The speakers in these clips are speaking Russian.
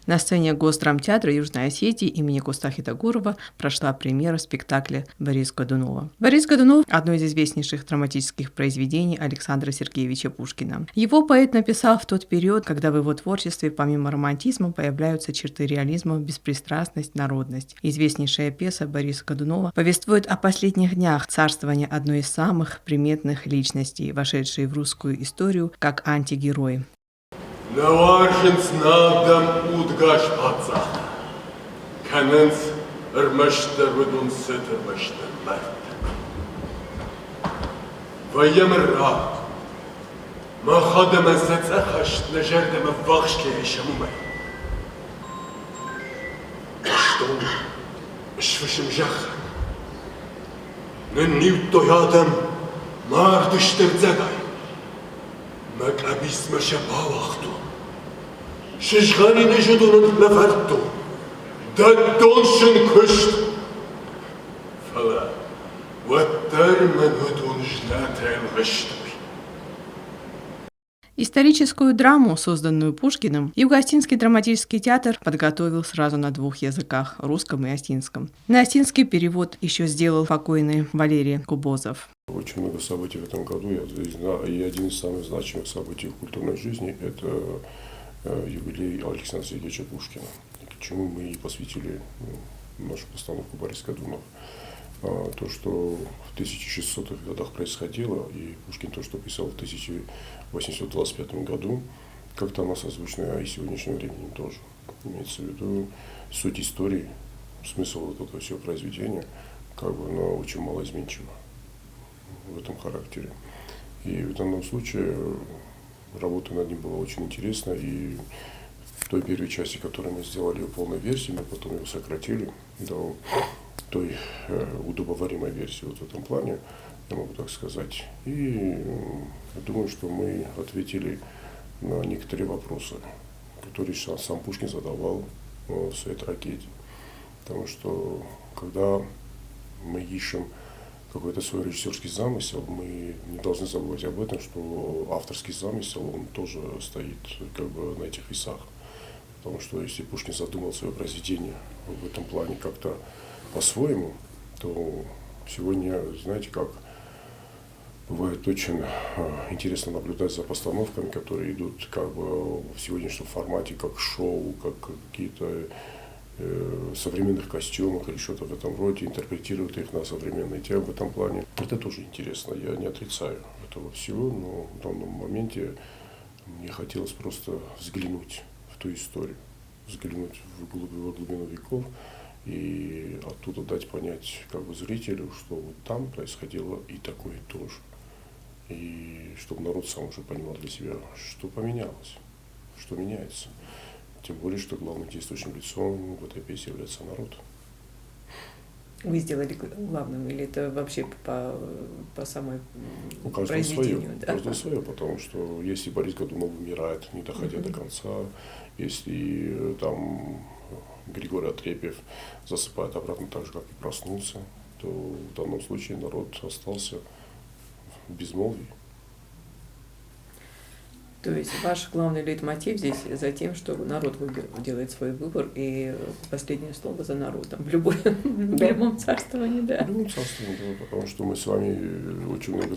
На сцене Госдрамтеатра Южной Осетии имени Костахи Тагурова прошла премьера спектакля «Борис Годунова». «Борис Годунов» — одно из известнейших драматических произведений Александра Сергеевича Пушкина. Его поэт написал в тот период, когда в его творчестве помимо романтизма появляются черты реализма, беспристрастность, народность. Известнейшая пьеса Бориса Годунова повествует о последних днях царствования одной из самых приметных личностей, вошедшей в русскую историю как антигерой. Նավարժնց նավդամ ուդգաշ պացախ, կանենց ըրմաշտր վդուն սետր մաշտր մերտ։ Վայեմ ռատ, մախադեմ են սեցախ հաշտ նժերդեմ է վաղշ կե եշամում է։ Աշտոն, աշվշմ ժախ, նն նիվտ տոյադեմ մար դշտր ձեգայ, մակաբիս մշը բավախտու։ Շշղանի նժդունըտ լվարտու, դատոն շնքուշտ, վալա, վատար մն վդուն ժնատել վշտուй. Историческую драму, созданную Пушкиным, Юго-Осетинский драматический театр подготовил сразу на двух языках – русском и осетинском. На осетинский перевод еще сделал покойный Валерий Кубозов. Очень много событий в этом году, и один из самых значимых событий в культурной жизни – это юбилей Александра Сергеевича Пушкина, к чему мы и посвятили нашу постановку «Борис Годунов». То, что в 1600-х годах происходило, и Пушкин то, что писал в 1825 году, как-то оно созвучно и сегодняшним временем тоже. Имеется в виду суть истории, смысл вот этого всего произведения, как бы оно очень малоизменчиво в этом характере. И в данном случае работа над ним была очень интересна, и в той первой части, которую мы сделали в полной версии, мы потом его сократили до той удобоваримой версии вот в этом плане, я могу так сказать. И я думаю, что мы ответили на некоторые вопросы, которые сам Пушкин задавал в своей трагедии. Потому что когда мы ищем какой-то свой режиссерский замысел, мы не должны забывать об этом, что авторский замысел, он тоже стоит как бы на этих весах. Потому что если Пушкин задумал свое произведение в этом плане как-то по-своему, то сегодня, знаете, как бывает очень интересно наблюдать за постановками, которые идут как бы в сегодняшнем формате, как шоу, как какие-то современных костюмах или что-то в этом роде, интерпретируют их на современные темы в этом плане. Это тоже интересно, я не отрицаю этого всего, но в данном моменте мне хотелось просто взглянуть в ту историю, взглянуть в глубину веков и оттуда дать понять как бы зрителю, что вот там происходило и такое тоже. И чтобы народ сам уже понимал для себя, что поменялось, что меняется. Тем более, что главным действующим лицом в этой пьесе является народ. Вы сделали главным, или это вообще по самой произведению? Да? Каждое свое, потому что если Борис Годунов умирает, не доходя до конца, если там Григорий Отрепьев засыпает обратно так же, как и проснулся, то в данном случае народ остался в безмолвии. То есть ваш главный лейтмотив здесь за тем, что народ делает свой выбор, и последнее слово за народом в любом царствовании, да. В любом царствовании, да, потому что мы с вами очень много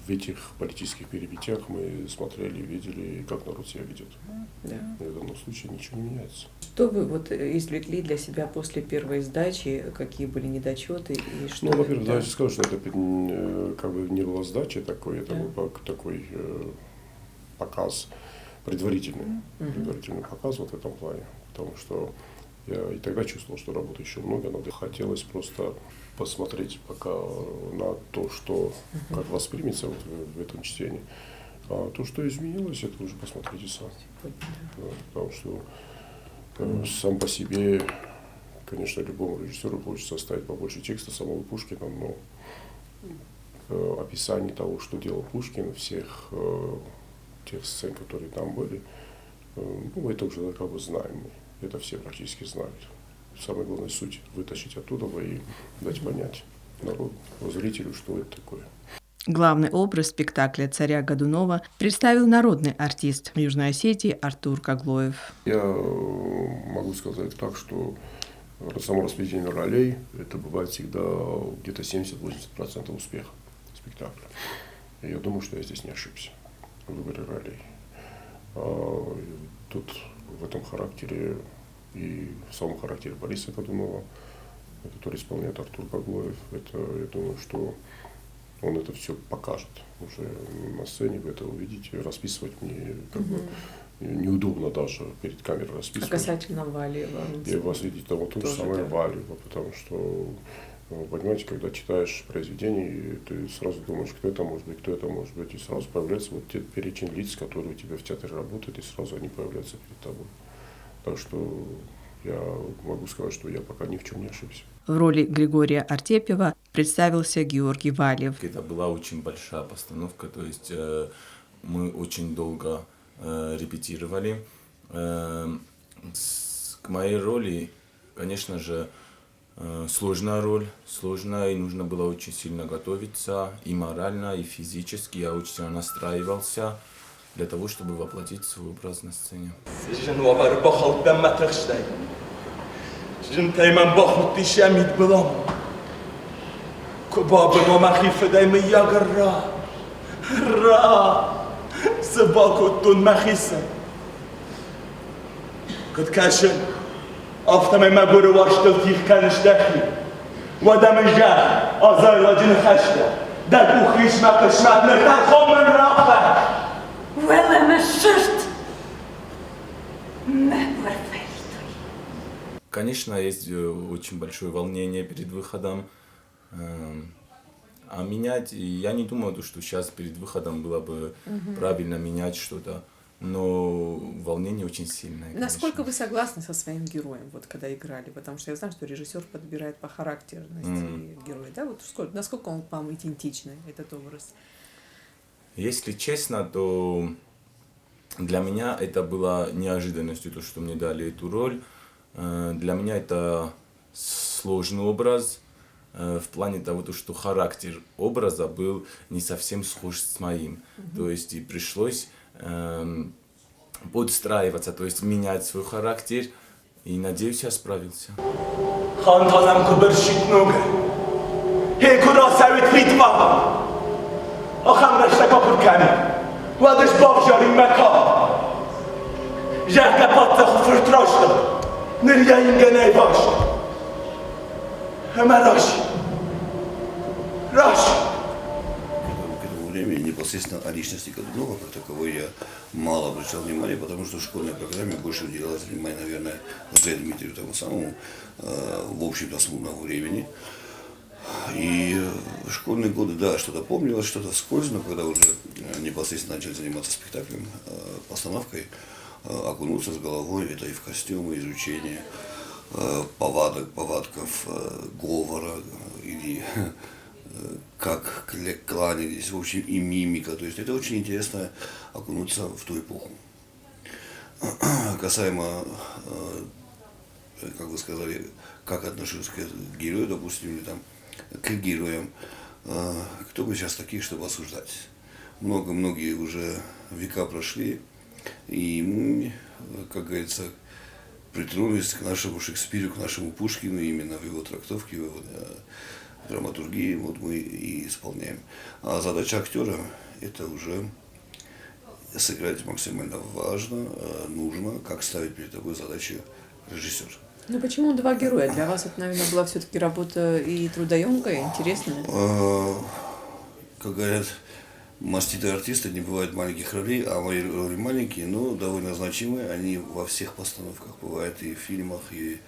в этих политических перипетиях мы смотрели, видели, как народ себя ведет. Да. И в данном случае ничего не меняется. Что вы вот извлекли для себя после первой сдачи, какие были недочеты и что? Ну, во-первых, давайте скажу, что это как бы не была сдача такой, это был такой показ предварительный показ вот в этом плане, потому что я и тогда чувствовал, что работы еще много, но хотелось просто посмотреть пока на то, что как воспримется вот в этом чтении. А то, что изменилось, это уже посмотрите сами. Да, потому что сам по себе, конечно, любому режиссеру хочется оставить побольше текста самого Пушкина, но описание того, что делал Пушкин, всех тех сцен, которые там были, ну, это уже как бы знаем мы, это все практически знают. Самая главная суть – вытащить оттуда и дать понять народу, зрителю, что это такое. Главный образ спектакля «Царя Годунова» представил народный артист Южной Осетии Артур Коглоев. Я могу сказать так, что само распределение ролей, это бывает всегда где-то 70-80% успеха спектакля. И я думаю, что я здесь не ошибся в выборе ролей. Тут в этом характере и в самом характере Бориса Годунова, который исполняет Артур Коглоев, это, я думаю, что он это все покажет уже на сцене, вы это увидите, расписывать мне как бы неудобно даже перед камерой расписывать. А касательно Валиева? И вас видеть того то же самое Валиева, потому что, понимаете, когда читаешь произведение, ты сразу думаешь, кто это может быть, и сразу появляется вот те перечень лиц, которые у тебя в театре работают, и сразу они появляются перед тобой. Так что я могу сказать, что я пока ни в чем не ошибся. В роли Григория Артепьева представился Георгий Валиев. Это была очень большая постановка, то есть мы очень долго репетировали. К моей роли, конечно же, сложная роль, сложная, и нужно было очень сильно готовиться, и морально, и физически. Я очень сильно настраивался для того, чтобы воплотить свой образ на сцене. Aftame maburu varşkıl tihkanışdaki Vadamın gel, azarlacını xəşdə Dəq bu xişmə qışmətlərdən xomın rafə Veleme шерсть, me perfectui. Конечно, есть очень большое волнение перед выходом. А менять, я не думаю, что сейчас перед выходом было бы правильно менять что-то. Но волнение очень сильное. Насколько вы согласны со своим героем, вот когда играли? Потому что я знаю, что режиссер подбирает по характерности героя. Да? Вот насколько он вам идентичный, этот образ? Если честно, то для меня это было неожиданностью, то, что мне дали эту роль. Для меня это сложный образ в плане того, что характер образа был не совсем схож с моим. То есть и пришлось подстраиваться, то есть менять свой характер, и надеюсь, я справился. Хантанам кубершит нога Хекура савит ритва Ахам рашта капуркани Вадыш бавжарин мека Жахка патта фыртрошта Нырья ингеней баш Хема раши Раши Непосредственно о личности Годунова, как таковой, я мало обращал внимание, потому что в школьной программе больше уделялось внимание, наверное, Андрею Дмитрию тому самому, в общем-то, смутного времени. И в школьные годы, да, что-то помнилось, что-то вскользь, но когда уже непосредственно начали заниматься спектаклем, постановкой, окунуться с головой, это и в костюмы, изучение повадков, говора, или как кланялись, в общем, и мимика. То есть это очень интересно окунуться в ту эпоху. Касаемо, как вы сказали, как отношусь к герою, допустим, или там к героям, кто бы сейчас таких, чтобы осуждать? Многие уже века прошли, и мы, как говорится, притронулись к нашему Шекспиру, к нашему Пушкину, именно в его трактовке, в его драматургии, вот мы и исполняем. А задача актера – это уже сыграть максимально важно, нужно, как ставить перед тобой задачу режиссер. Ну почему два героя? Для вас это, наверное, была все-таки работа и трудоемкая, и интересная? Как говорят, маститые артисты, не бывает маленьких ролей, а мои роли маленькие, но довольно значимые. Они во всех постановках бывают, и в фильмах, и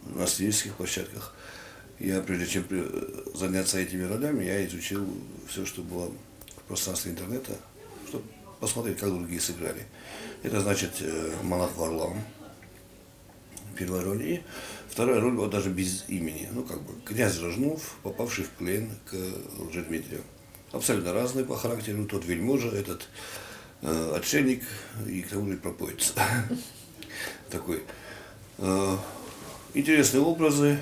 на сценических площадках. Я, прежде чем заняться этими ролями, я изучил все, что было в пространстве интернета, чтобы посмотреть, как другие сыграли. Это значит монах Варлам, первая роль, и вторая роль была даже без имени. Ну, как бы, князь Рожнов, попавший в плен к Лжедмитрию. Абсолютно разные по характеру. Тот вельможа, этот отшельник и к тому же пропоец. Такой. Интересные образы,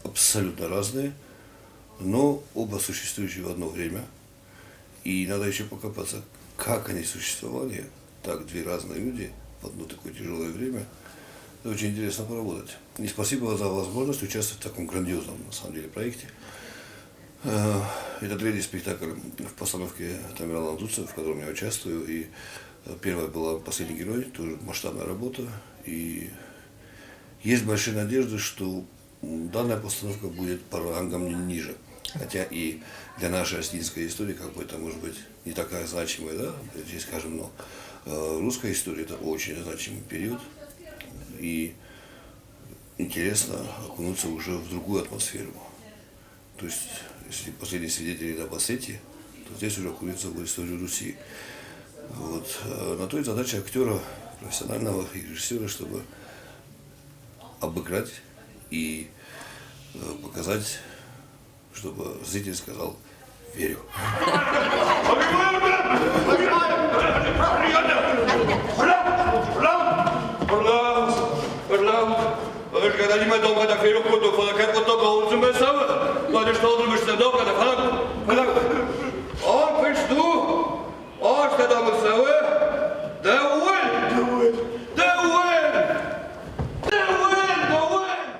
абсолютно разные. но оба существующие в одно время. И надо еще покопаться, как они существовали, так две разные люди в одно такое тяжелое время. Это очень интересно поработать. И спасибо за возможность участвовать в таком грандиозном, на самом деле, проекте. Это третий спектакль в постановке Тамерлана Дудцева, в котором я участвую. И первая была «Последний герой», тоже масштабная работа. И есть большие надежды, что данная постановка будет по рангам ниже. Хотя и для нашей осетинской истории, как бы это может быть не такая значимая, да, здесь скажем, но русская история это очень значимый период. И интересно окунуться уже в другую атмосферу. То есть, если последние свидетели об Осетии, то здесь уже окунуться в историю Руси. Вот. На то и задача актера, профессионального и режиссера, чтобы обыграть и показать, чтобы зритель сказал «верю».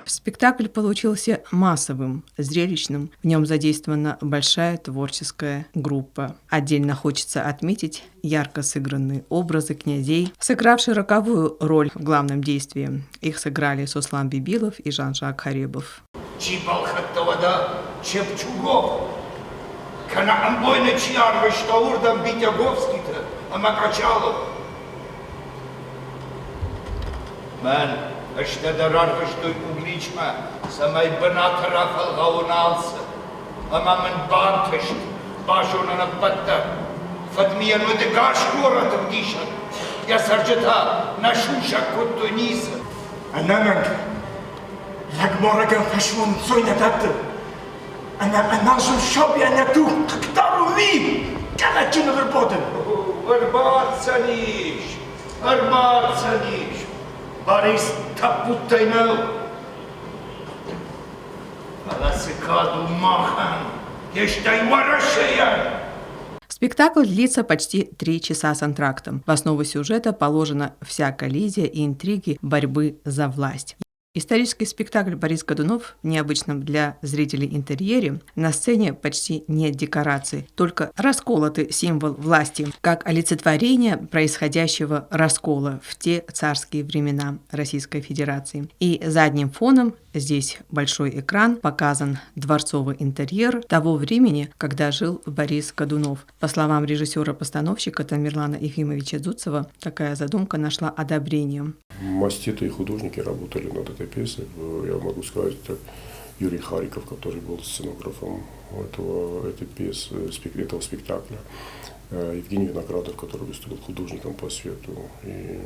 Спектакль получился массовым, зрелищным. В нем задействована большая творческая группа. Отдельно хочется отметить ярко сыгранные образы князей, сыгравшие роковую роль в главном действии. Их сыграли Суслан Бибилов и Жан-Жак Харибов. Чипалхаттавада Чепчугов. Канаан бойна чиарвы штаурдам Битяговский-то, а Макачалов. Мен اشتدرار فشتوی اوگلیچما سمای بنات رافل غونالسه اما من بانتشت باشونن بدتر فدمیان و دگاش گورت بدیشن یا سرجتا نشوشا کتو نیسه أنا من لك مرقا فشون سوينا تبتل أنا نازل شوبي أنا تو تقدروا لي كما جن البودن اربات سنيش Борис Тапутайнел. Аласикаду махан. Ештай варашея. Спектакль длится почти 3 часа с антрактом. В основу сюжета положена вся коллизия и интриги борьбы за власть. Исторический спектакль «Борис Годунов» в необычном для зрителей интерьере. На сцене почти нет декораций, только расколотый символ власти, как олицетворение происходящего раскола в те царские времена Российской Федерации. И задним фоном здесь большой экран, показан дворцовый интерьер того времени, когда жил Борис Годунов. По словам режиссера-постановщика Тамерлана Ефимовича Дудцева, такая задумка нашла одобрение. Маститы и художники работали над этой пьесой. Я могу сказать, так, Юрий Хариков, который был сценографом этой пьесы, этого спектакля, Евгений Виноградов, который выступил художником по свету, и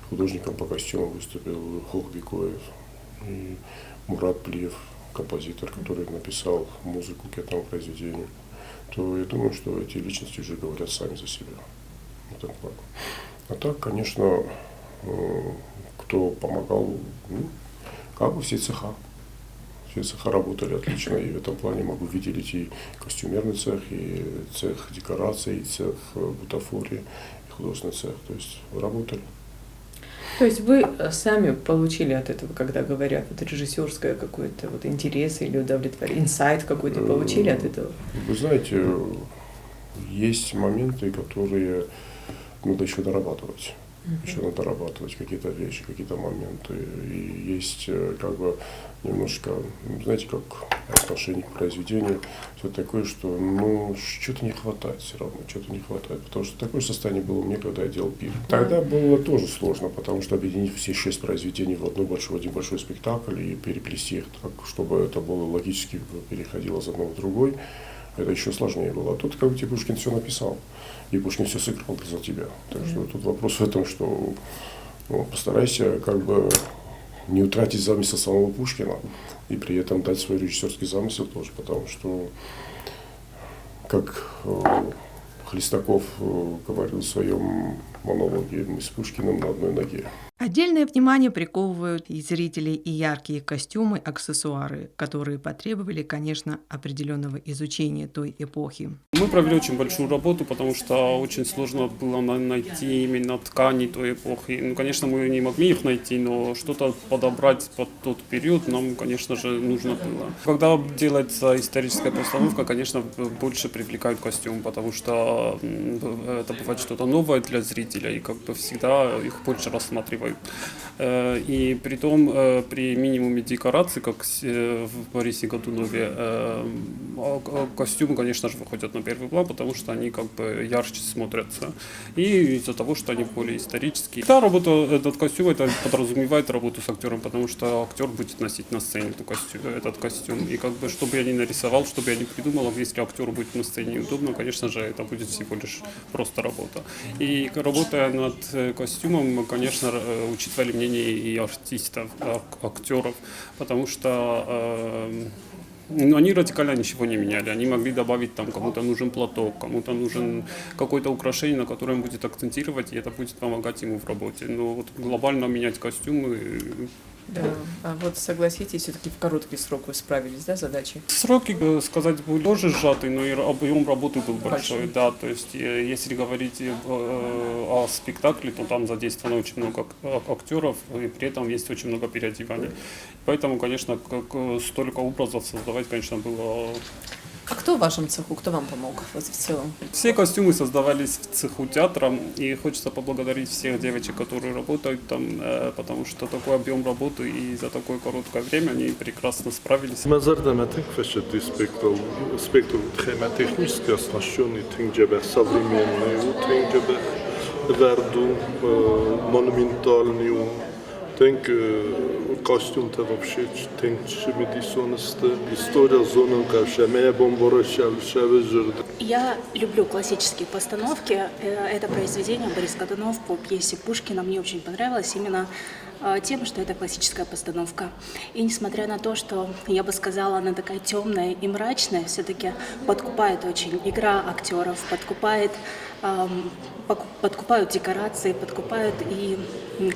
художником по костюмам выступил Хох Бекоев, и Мурат Плиев, композитор, который написал музыку к этому произведению. То я думаю, что эти личности уже говорят сами за себя. А так, конечно, кто помогал, как бы все цеха. Все цеха работали отлично, и в этом плане могу выделить и костюмерный цех, и цех декораций, и цех бутафории, и художественный цех. То есть работали. То есть вы сами получили от этого, когда говорят, вот режиссерское какое-то вот интерес или удовлетворение, инсайт какой-то получили от этого? Вы знаете, есть моменты, которые надо еще дорабатывать. Еще надо дорабатывать какие-то вещи, какие-то моменты. И есть как бы немножко, знаете, как отношение к произведению, все такое, что что-то не хватает все равно, что-то не хватает. Потому что такое состояние было у меня, когда я делал «Пир». Тогда было тоже сложно, потому что объединить все 6 произведений в один большой спектакль и переплести их так, чтобы это было логически переходило из одного в другой. Это еще сложнее было. А тут как бы тебе Пушкин все написал, и Пушкин все сыграл за тебя. Так что тут вопрос в этом, что постарайся как бы не утратить замысел самого Пушкина и при этом дать свой режиссерский замысел тоже, потому что, как Хлестаков говорил в своем монологе, мы с Пушкиным на одной ноге. Отдельное внимание приковывают и зрителей и яркие костюмы, аксессуары, которые потребовали, конечно, определенного изучения той эпохи. Мы провели очень большую работу, потому что очень сложно было найти именно ткани той эпохи. Ну, конечно, мы не могли их найти, но что-то подобрать под тот период нам, конечно же, нужно было. Когда делается историческая постановка, конечно, больше привлекают костюм, потому что это бывает что-то новое для зрителя, и как бы всегда их больше рассматривают. И при том, при минимуме декораций, как в Борисе Годунове, костюмы, конечно же, выходят на первый план, потому что они как бы ярче смотрятся. И из-за того, что они более исторические. Да, работа, этот костюм, это подразумевает работу с актером, потому что актер будет носить на сцене этот костюм. И как бы, чтобы я ни нарисовал, чтобы я ни придумал, если актеру будет на сцене неудобно, конечно же, это будет всего лишь просто работа. И работая над костюмом, мы, конечно, учитывали мнение и артистов, актеров, потому что они радикально ничего не меняли. Они могли добавить, там, кому-то нужен платок, кому-то нужен какое-то украшение, на которое он будет акцентировать, и это будет помогать ему в работе. Но вот глобально менять костюмы... Да, а вот согласитесь, все-таки в короткий срок вы справились, да, с задачей? Сроки, сказать, были тоже сжатые, но и объем работы был большой, да, то есть если говорить о спектакле, то там задействовано очень много актеров, и при этом есть очень много переодеваний. Поэтому, конечно, столько образов создавать, конечно, было... А кто в вашем цеху, кто вам помог в целом? Все костюмы создавались в цеху театра, и хочется поблагодарить всех девочек, которые работают там, потому что такой объем работы и за такое короткое время они прекрасно справились. Спектр технически оснащенный, современный, монументальный. Костюм-то вообще история зоны, Я люблю классические постановки. Это произведение Борис Годунов по пьесе Пушкина мне очень понравилось именно тем, что это классическая постановка. И несмотря на то, что, я бы сказала, она такая темная и мрачная, все-таки подкупает очень игра актеров, подкупают декорации, подкупают и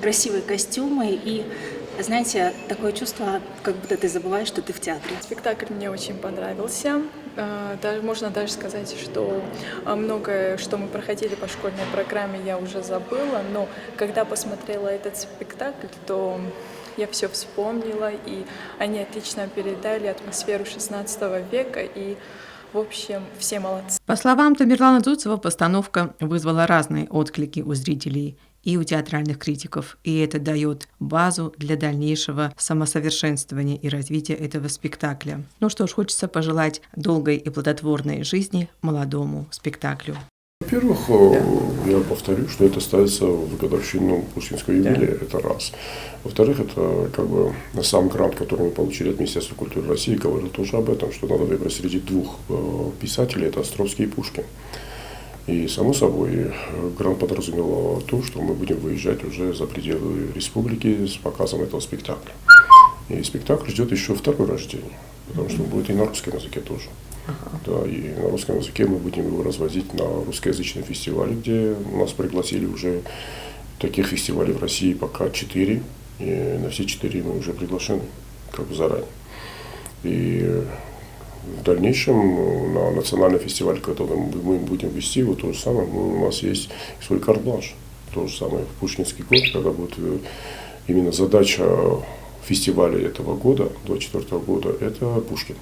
красивые костюмы, и, знаете, такое чувство, как будто ты забываешь, что ты в театре. Спектакль мне очень понравился. Можно даже сказать, что многое, что мы проходили по школьной программе, я уже забыла, но когда посмотрела этот спектакль, то я все вспомнила, и они отлично передали атмосферу XVI века, и в общем, все молодцы. По словам Тамерлана Зуцева, постановка вызвала разные отклики у зрителей и у театральных критиков, и это дает базу для дальнейшего самосовершенствования и развития этого спектакля. Ну что ж, хочется пожелать долгой и плодотворной жизни молодому спектаклю. Во-первых, я повторю, что это ставится в годовщину Пушкинского юбилея, это раз. Во-вторых, это как бы сам грант, который мы получили от Министерства культуры России, говорил тоже об этом, что надо выбрать среди двух писателей, это Островский и Пушкин. И, само собой, грант подразумевал то, что мы будем выезжать уже за пределы республики с показом этого спектакля. И спектакль ждет еще второе рождение, потому что он будет и на русском языке тоже. Да, и на русском языке мы будем его развозить на русскоязычном фестивале, где нас пригласили уже. Таких фестивалей в России пока 4, и на все 4 мы уже приглашены, как бы заранее. И в дальнейшем на национальный фестиваль, который мы будем вести, вот то же самое, у нас есть свой карт-бланш, то же самое в Пушкинский год, когда будет именно задача фестиваля этого года, 24 года, это Пушкин.